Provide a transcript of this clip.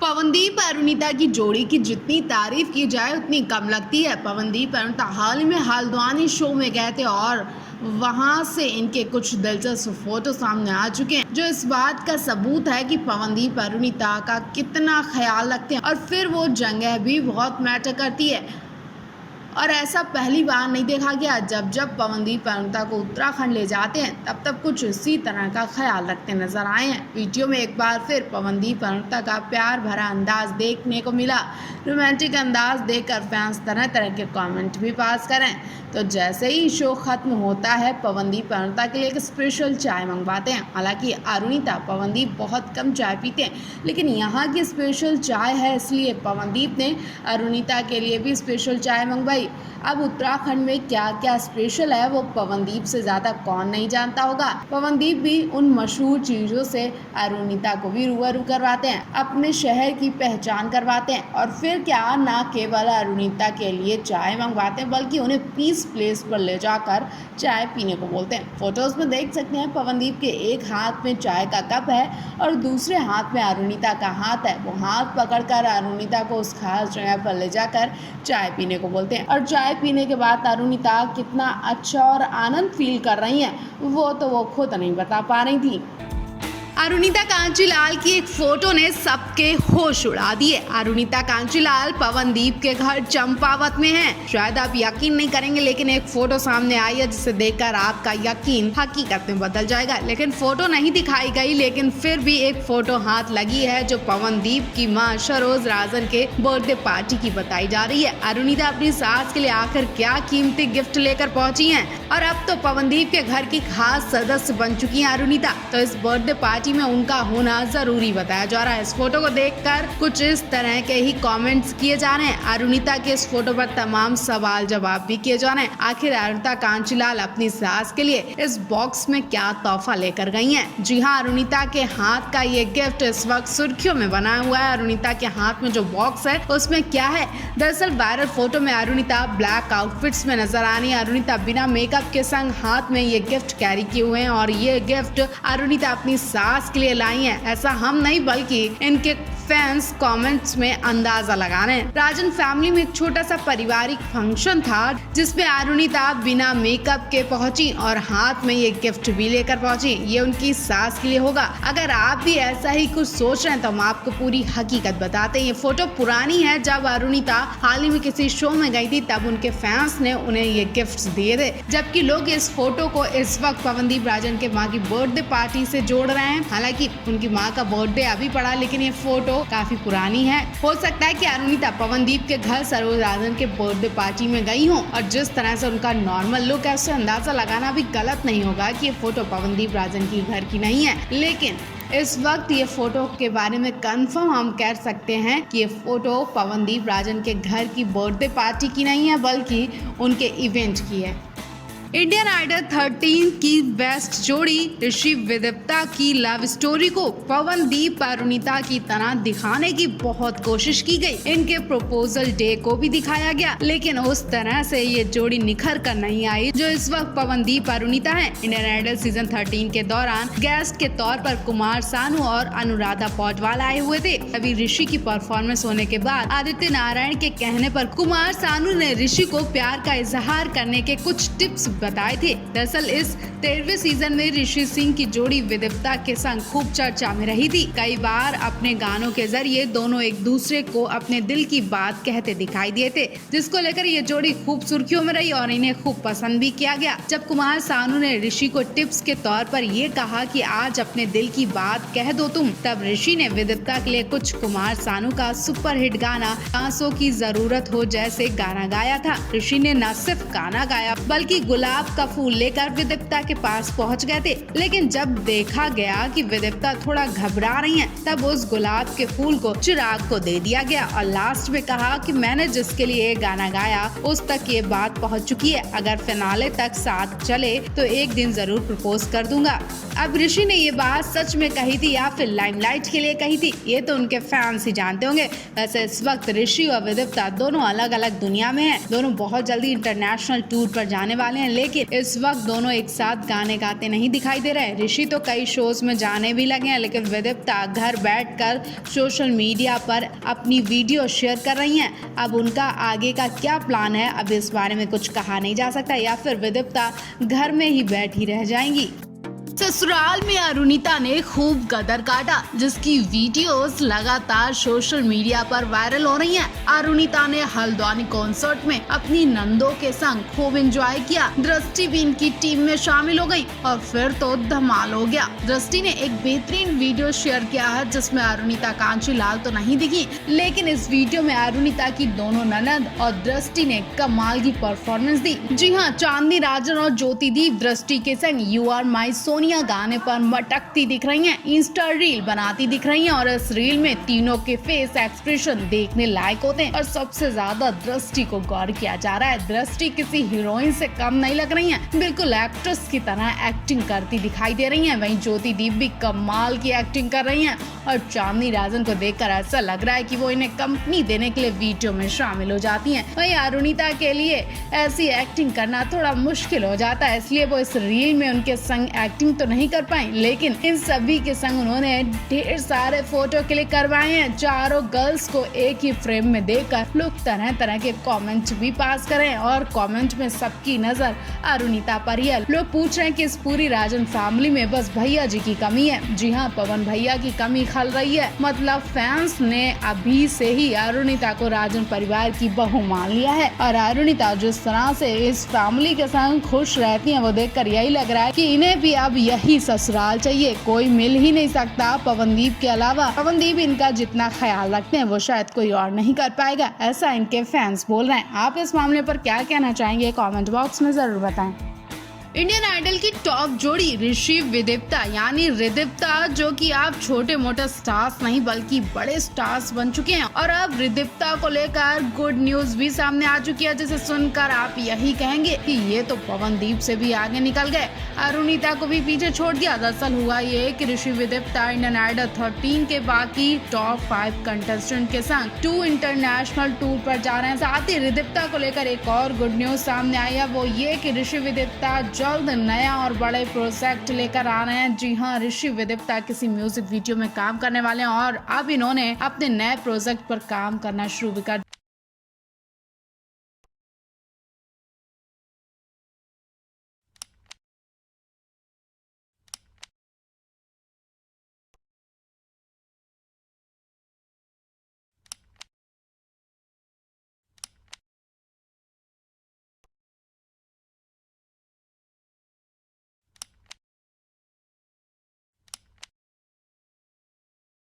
पवनदीप अरुणिता की जोड़ी की जितनी तारीफ की जाए उतनी कम लगती है। पवनदीप अरुणिता हाल ही में हल्द्वानी शो में गए थे और वहां से इनके कुछ दिलचस्प फोटो सामने आ चुके हैं, जो इस बात का सबूत है कि पवनदीप अरुणिता का कितना ख्याल रखते हैं। और फिर वो जगह भी बहुत मैटर करती है और ऐसा पहली बार नहीं देखा गया। जब जब पवनदीप अरुणिता को उत्तराखंड ले जाते हैं तब तब कुछ इसी तरह का ख्याल रखते नजर आए हैं। वीडियो में एक बार फिर पवनदीप अरुणिता का प्यार भरा अंदाज देखने को मिला। रोमांटिक अंदाज देखकर फैंस तरह तरह के कमेंट भी पास करें। तो जैसे ही शो खत्म होता है पवनदीप अरुणिता के लिए एक स्पेशल चाय मंगवाते हैं। हालांकि अरुणिता पवनदीप बहुत कम चाय पीते हैं, लेकिन यहाँ की स्पेशल चाय है, इसलिए पवनदीप ने अरुणिता के लिए भी स्पेशल चाय मंगवाई। अब उत्तराखंड में क्या क्या स्पेशल है वो पवनदीप से ज़्यादा कौन नहीं जानता होगा। पवनदीप भी उन मशहूर चीज़ों से अरुणिता को भी रूबरू करवाते हैं, अपने शहर की पहचान करवाते हैं। और फिर क्या, ना केवल अरुणिता के लिए चाय मंगवाते हैं बल्कि उन्हें पीस प्लेस पर ले जाकर चाय पीने को बोलते हैं। फोटोज में देख सकते हैं पवनदीप के एक हाथ में चाय का कप है और दूसरे हाथ में अरुणिता का हाथ है। वो हाथ पकड़कर अरुणिता को उस खास जगह पर ले जाकर चाय पीने को बोलते हैं। और चाय पीने के बाद अरुणिता कितना अच्छा और आनंद फील कर रही हैं वो तो वो खुद नहीं बता पा रही थी। अरुणिता कांचीलाल की एक फोटो ने सबके होश उड़ा दिए। अरुणिता कांचीलाल पवनदीप के घर चंपावत में हैं। शायद आप यकीन नहीं करेंगे, लेकिन एक फोटो सामने आई है जिसे देखकर आपका यकीन हकीकत में बदल जाएगा। लेकिन फोटो नहीं दिखाई गई, लेकिन फिर भी एक फोटो हाथ लगी है जो पवनदीप की मां सरोज राजन के बर्थडे पार्टी की बताई जा रही है। अरुणिता अपनी सास के लिए आखिर क्या कीमती गिफ्ट लेकर पहुंची हैं और अब तो पवनदीप के घर की खास सदस्य बन चुकी हैं अरुणिता। तो इस बर्थडे पार्टी में उनका होना जरूरी बताया जा रहा है। इस फोटो को देखकर कुछ इस तरह के ही कमेंट्स किए जा रहे हैं। अरुणिता के इस फोटो पर तमाम सवाल जवाब भी किए जा रहे हैं। आखिर अरुणिता कांचीलाल अपनी सास के लिए इस बॉक्स में क्या तोहफा लेकर गई हैं? जी हाँ, अरुणिता के हाथ का ये गिफ्ट इस वक्त सुर्खियों में बना हुआ है। अरुणिता के हाथ में जो बॉक्स है उसमें क्या है? दरअसल वायरल फोटो में अरुणिता ब्लैक आउटफिट्स में नजर आ रही है। अरुणिता बिना मेकअप के संग हाथ में ये गिफ्ट कैरी किए हुए हैं और ये गिफ्ट अरुणिता अपनी सास के लिए लाई हैं। ऐसा हम नहीं बल्कि इनके फैंस कमेंट्स में अंदाजा लगा रहे हैं। राजन फैमिली में एक छोटा सा पारिवारिक फंक्शन था जिसमें अरुणिता बिना मेकअप के पहुंची और हाथ में ये गिफ्ट भी लेकर पहुंची। ये उनकी सास के लिए होगा। अगर आप भी ऐसा ही कुछ सोच रहे हैं तो हम आपको पूरी हकीकत बताते हैं। ये फोटो पुरानी है, जब अरुणिता हाल ही में किसी शो में गई थी तब उनके फैंस ने उन्हें ये गिफ्ट दिए थे, जबकि लोग इस फोटो को इस वक्त पवनदीप राजन के माँ की बर्थडे पार्टी से जोड़ रहे हैं। हालांकि उनकी माँ का बर्थडे अभी पड़ा, लेकिन ये फोटो काफी पुरानी है। हो सकता है कि अरुणिता पवनदीप के घर सरोज राजन के बर्थडे पार्टी में गई हो और जिस तरह से उनका नॉर्मल लुक है उससे अंदाजा लगाना भी गलत नहीं होगा कि ये फोटो पवनदीप राजन की घर की नहीं है। लेकिन इस वक्त ये फोटो के बारे में कंफर्म हम कह सकते हैं कि ये फोटो पवनदीप राजन के घर की बर्थडे पार्टी की नहीं है बल्कि उनके इवेंट की है। इंडियन आइडल 13 की बेस्ट जोड़ी ऋषि विदिप्ता की लव स्टोरी को पवनदीप अरुणिता की तरह दिखाने की बहुत कोशिश की गई। इनके प्रपोजल डे को भी दिखाया गया, लेकिन उस तरह से ये जोड़ी निखर कर नहीं आई जो इस वक्त पवनदीप अरुणिता हैं। इंडियन आइडल सीजन 13 के दौरान गेस्ट के तौर पर कुमार सानू और अनुराधा पौडवाल आए हुए थे। अभी ऋषि की परफॉर्मेंस होने के बाद आदित्य नारायण के कहने पर कुमार सानू ने ऋषि को प्यार का इजहार करने के कुछ टिप्स बताए थे। दरअसल इस 13वें सीजन में ऋषि सिंह की जोड़ी विदिप्ता के संग खूब चर्चा में रही थी। कई बार अपने गानों के जरिए दोनों एक दूसरे को अपने दिल की बात कहते दिखाई दिए थे, जिसको लेकर ये जोड़ी खूब सुर्खियों में रही और इन्हें खूब पसंद भी किया गया। जब कुमार सानू ने ऋषि को टिप्स के तौर पर ये कहा कि आज अपने दिल की बात कह दो तुम, तब ऋषि ने विदिप्ता के लिए कुछ कुमार सानू का सुपरहिट गाना सांसों की जरूरत हो जैसे गाना गाया था। ऋषि ने न सिर्फ गाना गाया बल्कि गुलाब का फूल लेकर विदिप्ता के पास पहुंच गए थे। लेकिन जब देखा गया कि विदिप्ता थोड़ा घबरा रही हैं, तब उस गुलाब के फूल को चिराग को दे दिया गया और लास्ट में कहा कि मैंने जिसके लिए गाना गाया उस तक ये बात पहुंच चुकी है। अगर फिनाले तक साथ चले तो एक दिन जरूर प्रपोज कर दूंगा। अब ऋषि ने ये बात सच में कही थी या फिर लाइमलाइट के लिए कही थी, ये तो उनके फैंस ही जानते होंगे। वैसे इस वक्त ऋषि और विदिप्ता दोनों अलग अलग दुनिया में हैं। दोनों बहुत जल्दी इंटरनेशनल टूर पर जाने वाले हैं, लेकिन इस वक्त दोनों एक साथ गाने गाते नहीं दिखाई दे रहे। ऋषि तो कई शोज में जाने भी लगे हैं, लेकिन विदिप्ता घर बैठकर सोशल मीडिया पर अपनी वीडियो शेयर कर रही हैं। अब उनका आगे का क्या प्लान है, अब इस बारे में कुछ कहा नहीं जा सकता, या फिर विदिप्ता घर में ही बैठी रह जाएंगी। ससुराल में अरुणिता ने खूब गदर काटा, जिसकी वीडियोस लगातार सोशल मीडिया पर वायरल हो रही हैं। अरुणिता ने हल्द्वानी कॉन्सर्ट में अपनी नंदों के संग खूब एंजॉय किया। दृष्टि भी इनकी टीम में शामिल हो गई और फिर तो धमाल हो गया। दृष्टि ने एक बेहतरीन वीडियो शेयर किया है, जिसमें अरुणिता कांचीलाल तो नहीं दिखी, लेकिन इस वीडियो में अरुणिता की दोनों ननद और दृष्टि ने कमाल की परफॉर्मेंस दी। जी हाँ, चांदनी राजन और ज्योतिदीप दृष्टि के संग यू आर माई सोनिया गाने पर मटकती दिख रही हैं, इंस्टा रील बनाती दिख रही हैं और इस रील में तीनों के फेस एक्सप्रेशन देखने लायक होते हैं। और सबसे ज्यादा दृष्टि को गौर किया जा रहा है। दृष्टि किसी हीरोइन से कम नहीं लग रही हैं, बिल्कुल एक्ट्रेस की तरह एक्टिंग करती दिखाई दे रही हैं। वहीं ज्योतिदीप भी कमाल की एक्टिंग कर रही हैं और चांदनी राजन को देखकर ऐसा लग रहा है कि वो इन्हें कंपनी देने के लिए वीडियो में शामिल हो जाती हैं। वहीं अरुणिता के लिए ऐसी एक्टिंग करना थोड़ा मुश्किल हो जाता है, इसलिए वो इस रील में उनके संग एक्टिंग तो नहीं कर पाई, लेकिन इन सभी के संग उन्होंने ढेर सारे फोटो क्लिक करवाए हैं। चारों गर्ल्स को एक ही फ्रेम में देखकर लोग तरह तरह के कमेंट भी पास करें और कमेंट में सबकी नजर अरुणिता पर ही है। लोग पूछ रहे हैं कि इस पूरी राजन फैमिली में बस भैया जी की कमी है। जी हाँ, पवन भैया की कमी खल रही है। मतलब फैंस ने अभी से ही अरुणिता को राजन परिवार की बहू मान लिया है और अरुणिता जिस तरह से इस फैमिली के संग खुश रहती हैं, वो देखकर यही लग रहा है कि इन्हें भी अब यही ससुराल चाहिए, कोई मिल ही नहीं सकता पवनदीप के अलावा। पवनदीप इनका जितना ख्याल रखते हैं वो शायद कोई और नहीं कर पाएगा, ऐसा इनके फैंस बोल रहे हैं। आप इस मामले पर क्या कहना चाहेंगे, कमेंट बॉक्स में जरूर बताएं। इंडियन आइडल की टॉप जोड़ी ऋषि विदिप्ता यानी रिदिप्ता, जो कि आप छोटे मोटे स्टार्स नहीं बल्कि बड़े स्टार्स बन चुके हैं और अब रिदिप्ता को लेकर गुड न्यूज भी सामने आ चुकी है, जिसे सुनकर आप यही कहेंगे कि ये तो पवनदीप से भी आगे निकल गए, अरुणिता को भी पीछे छोड़ दिया। दरअसल हुआ ये कि ऋषि विदिप्ता इंडियन आइडल 13 के बाकी टॉप 5 कंटेस्टेंट के संग 2 इंटरनेशनल टूर पर जा रहे हैं। साथ ही रिदिप्ता को लेकर एक और गुड न्यूज सामने आई है, वो ये कि ऋषि विदिप्ता जल्द नया और बड़े प्रोजेक्ट लेकर आ रहे हैं। जी हाँ, ऋषि विदिप्ता किसी म्यूजिक वीडियो में काम करने वाले हैं और अब इन्होंने अपने नए प्रोजेक्ट पर काम करना शुरू भी कर